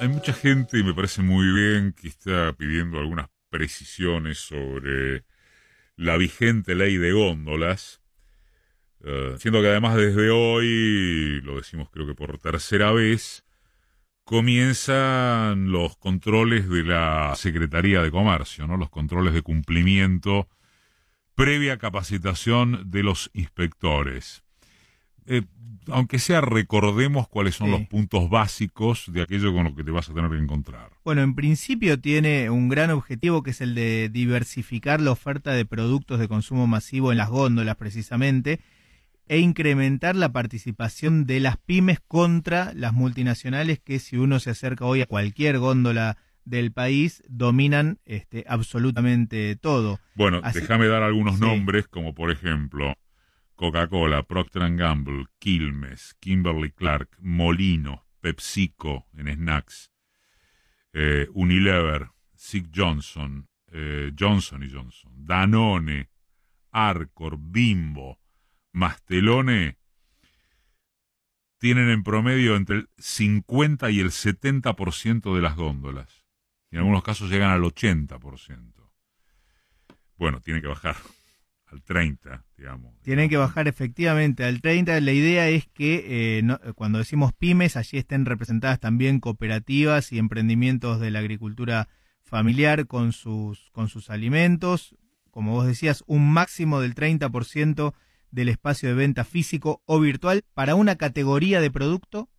Hay mucha gente, y me parece muy bien, que está pidiendo algunas precisiones sobre la vigente ley de góndolas, siendo que además desde hoy, lo decimos creo que por tercera vez, comienzan los controles de la Secretaría de Comercio, ¿no? Los controles de cumplimiento previa capacitación de los inspectores. Eh, Aunque sea, recordemos cuáles son los puntos básicos de aquello con lo que te vas a tener que encontrar. Bueno, en principio tiene un gran objetivo, que es el de diversificar la oferta de productos de consumo masivo en las góndolas precisamente, e incrementar la participación de las pymes contra las multinacionales que, si uno se acerca hoy a cualquier góndola del país, dominan absolutamente todo. Bueno, déjame dar algunos nombres, como por ejemplo Coca-Cola, Procter & Gamble, Quilmes, Kimberly-Clark, Molino, PepsiCo en snacks, Unilever, Sig Johnson, Johnson & Johnson, Danone, Arcor, Bimbo, Mastelone, tienen en promedio entre el 50 y el 70% de las góndolas. Y en algunos casos llegan al 80%. Bueno, tiene que bajar al 30, digamos. Tienen que bajar efectivamente al 30. La idea es que cuando decimos pymes, allí estén representadas también cooperativas y emprendimientos de la agricultura familiar con sus alimentos. Como vos decías, un máximo del 30% del espacio de venta físico o virtual para una categoría de producto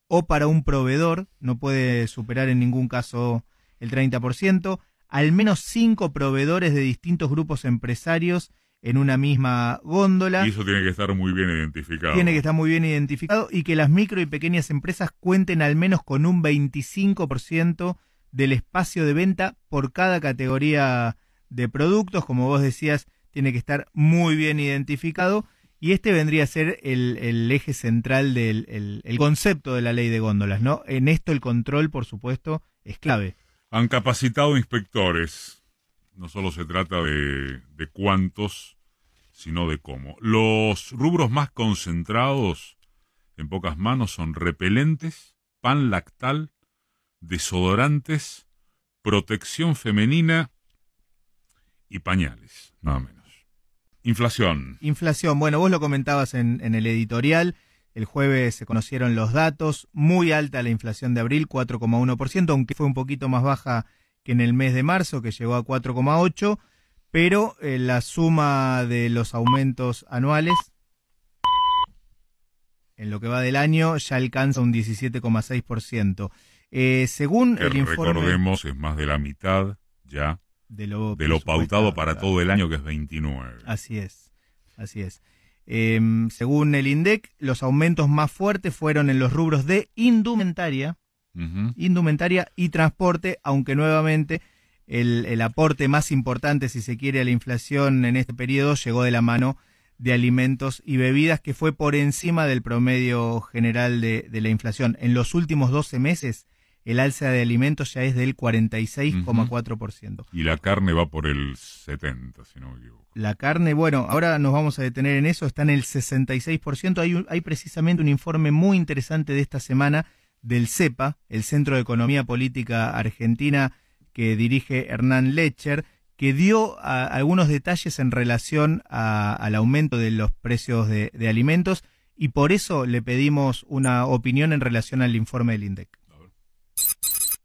o para un proveedor. No puede superar en ningún caso el 30%. Al menos 5 proveedores de distintos grupos empresarios en una misma góndola. Y eso tiene que estar muy bien identificado. Tiene que estar muy bien identificado, y que las micro y pequeñas empresas cuenten al menos con un 25% del espacio de venta por cada categoría de productos. Como vos decías, tiene que estar muy bien identificado, y este vendría a ser el eje central del el concepto de la ley de góndolas, ¿no? En esto el control, por supuesto, es clave. Han capacitado inspectores. No solo se trata de cuántos, sino de cómo. Los rubros más concentrados, en pocas manos, son repelentes, pan lactal, desodorantes, protección femenina y pañales, nada menos. Inflación. Inflación, bueno, vos lo comentabas en el editorial. El jueves se conocieron los datos. Muy alta la inflación de abril, 4,1%, aunque fue un poquito más baja que en el mes de marzo, que llegó a 4,8%, pero la suma de los aumentos anuales en lo que va del año ya alcanza un 17,6%. Según el informe... Recordemos, es más de la mitad ya de lo pautado para todo el año, que es 29. Así es, así es. Según el INDEC, los aumentos más fuertes fueron en los rubros de indumentaria, indumentaria y transporte, aunque nuevamente el aporte más importante, si se quiere, a la inflación en este periodo llegó de la mano de alimentos y bebidas, que fue por encima del promedio general de la inflación. En los últimos 12 meses, el alza de alimentos ya es del 46,4%. Y la carne va por el 70%, si no me equivoco. La carne, bueno, ahora nos vamos a detener en eso, está en el 66%. Hay precisamente un informe muy interesante de esta semana del CEPA, el Centro de Economía Política Argentina, que dirige Hernán Lecher, que dio algunos detalles en relación al aumento de los precios de alimentos, y por eso le pedimos una opinión en relación al informe del INDEC.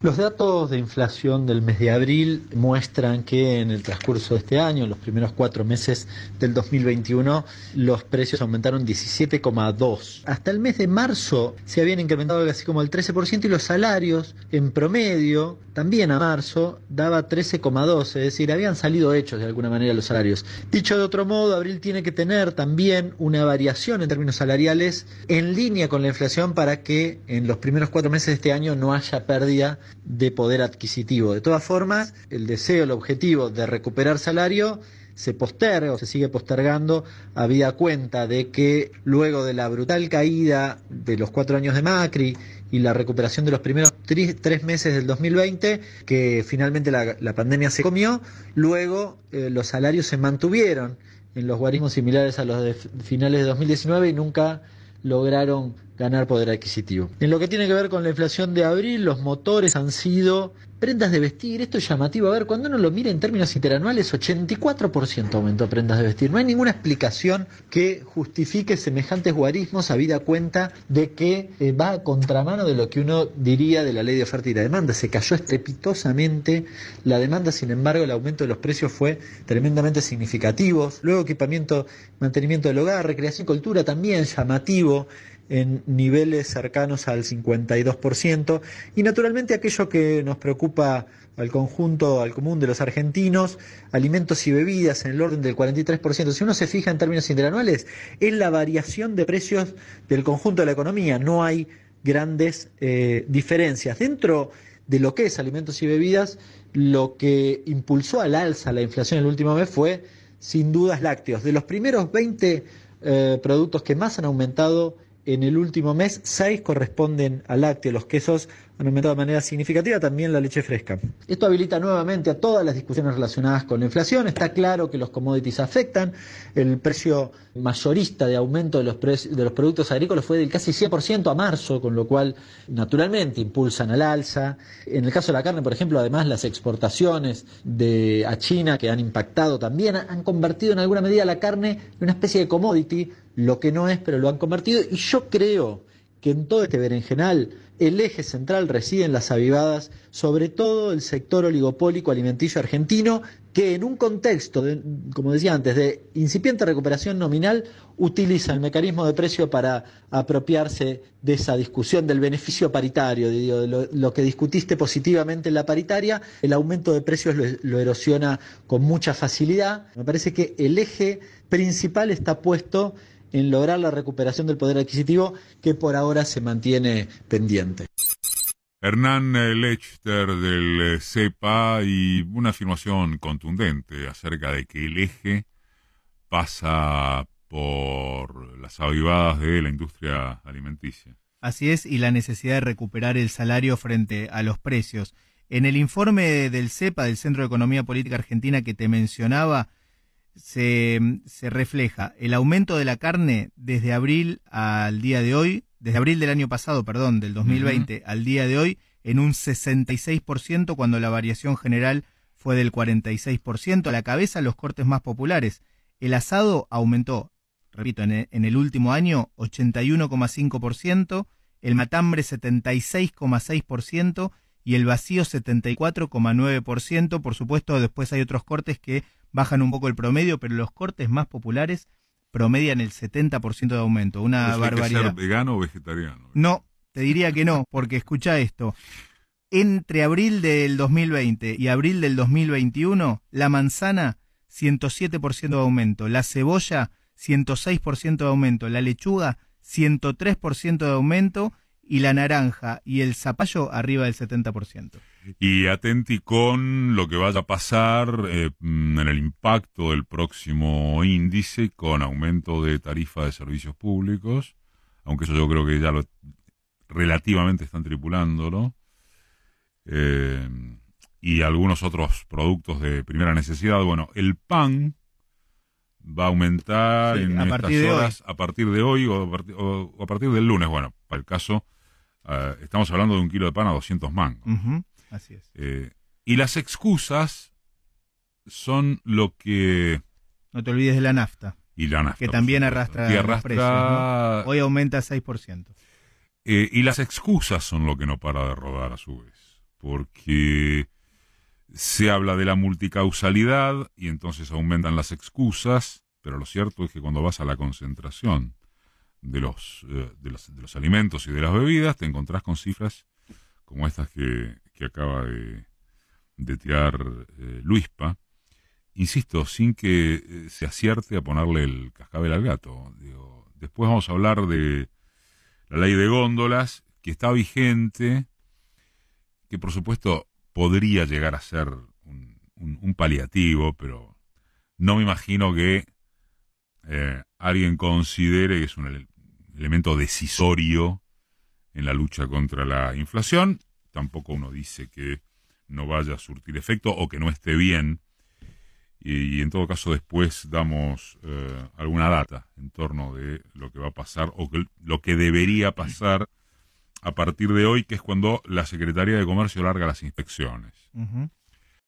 Los datos de inflación del mes de abril muestran que en el transcurso de este año, en los primeros 4 meses del 2021, los precios aumentaron 17,2%. Hasta el mes de marzo se habían incrementado casi como el 13%, y los salarios en promedio, también a marzo, daba 13,2%, es decir, habían salido hechos de alguna manera los salarios. Dicho de otro modo, abril tiene que tener también una variación en términos salariales en línea con la inflación, para que en los primeros 4 meses de este año no haya pérdida de poder adquisitivo. De todas formas, el deseo, el objetivo de recuperar salario se posterga o se sigue postergando, habida cuenta de que luego de la brutal caída de los 4 años de Macri y la recuperación de los primeros 3 meses del 2020, que finalmente la pandemia se comió, luego los salarios se mantuvieron en los guarismos similares a los de finales de 2019 y nunca lograron ganar poder adquisitivo. En lo que tiene que ver con la inflación de abril, los motores han sido prendas de vestir. Esto es llamativo. A ver, cuando uno lo mira en términos interanuales, 84% aumentó prendas de vestir. No hay ninguna explicación que justifique semejantes guarismos, habida cuenta de que va a contramano de lo que uno diría de la ley de oferta y la demanda. Se cayó estrepitosamente la demanda, sin embargo, el aumento de los precios fue tremendamente significativo. Luego, equipamiento, mantenimiento del hogar, recreación y cultura también llamativo, en niveles cercanos al 52%, y naturalmente aquello que nos preocupa al conjunto, al común de los argentinos, alimentos y bebidas en el orden del 43%. Si uno se fija en términos interanuales, es la variación de precios del conjunto de la economía, no hay grandes diferencias. Dentro de lo que es alimentos y bebidas, lo que impulsó al alza la inflación el último mes fue, sin dudas, lácteos. De los primeros 20 productos que más han aumentado en el último mes, 6 corresponden al lácteo. Los quesos han aumentado de manera significativa, también la leche fresca. Esto habilita nuevamente a todas las discusiones relacionadas con la inflación. Está claro que los commodities afectan. El precio mayorista de aumento de los productos agrícolas fue del casi 100% a marzo, con lo cual naturalmente impulsan al alza. En el caso de la carne, por ejemplo, además las exportaciones a China, que han impactado también, han convertido en alguna medida la carne en una especie de commodity, lo que no es, pero lo han convertido. Y yo creo que en todo este berenjenal el eje central reside en las avivadas, sobre todo el sector oligopólico alimenticio argentino, que en un contexto, como decía antes, de incipiente recuperación nominal, utiliza el mecanismo de precio para apropiarse de esa discusión del beneficio paritario, de lo que discutiste positivamente en la paritaria. El aumento de precios lo erosiona con mucha facilidad. Me parece que el eje principal está puesto en lograr la recuperación del poder adquisitivo, que por ahora se mantiene pendiente. Hernán Lechter del CEPA, y una afirmación contundente acerca de que el eje pasa por las avivadas de la industria alimenticia. Así es, y la necesidad de recuperar el salario frente a los precios. En el informe del CEPA, del Centro de Economía Política Argentina que te mencionaba, se refleja el aumento de la carne desde abril al día de hoy, desde abril del año pasado, perdón, del 2020 al día de hoy, en un 66%, cuando la variación general fue del 46%. A la cabeza, los cortes más populares. El asado aumentó, repito, en el último año 81,5%, el matambre 76,6% y el vacío 74,9%. Por supuesto, después hay otros cortes que bajan un poco el promedio, pero los cortes más populares promedian el 70% de aumento. Una barbaridad. ¿Hay que ser vegano o vegetariano? No, te diría que no, porque escucha esto. Entre abril del 2020 y abril del 2021, la manzana, 107% de aumento. La cebolla, 106% de aumento. La lechuga, 103% de aumento. Y la naranja y el zapallo arriba del 70%. Y atenti con lo que vaya a pasar en el impacto del próximo índice con aumento de tarifa de servicios públicos, aunque eso yo creo que ya relativamente están tripulándolo, y algunos otros productos de primera necesidad. Bueno, el pan va a aumentar en estas horas, a partir de hoy o a partir del lunes. Bueno, para el caso, estamos hablando de 1 kilo de pan a 200 mangos. Así es. Y las excusas son lo que... No te olvides de la nafta. Y la nafta, que también arrastra los precios, ¿no? Hoy aumenta 6%. Y las excusas son lo que no para de rodar a su vez. Porque se habla de la multicausalidad y entonces aumentan las excusas, pero lo cierto es que cuando vas a la concentración de los alimentos y de las bebidas, te encontrás con cifras como estas que acaba de tirar Luispa, insisto, sin que se acierte a ponerle el cascabel al gato. Después vamos a hablar de la ley de góndolas, que está vigente, que por supuesto podría llegar a ser un paliativo, pero no me imagino que alguien considere que es un elemento decisorio en la lucha contra la inflación. Tampoco uno dice que no vaya a surtir efecto o que no esté bien. y en todo caso después damos alguna data en torno de lo que va a pasar o lo que debería pasar a partir de hoy, que es cuando la Secretaría de Comercio larga las inspecciones. Ujú.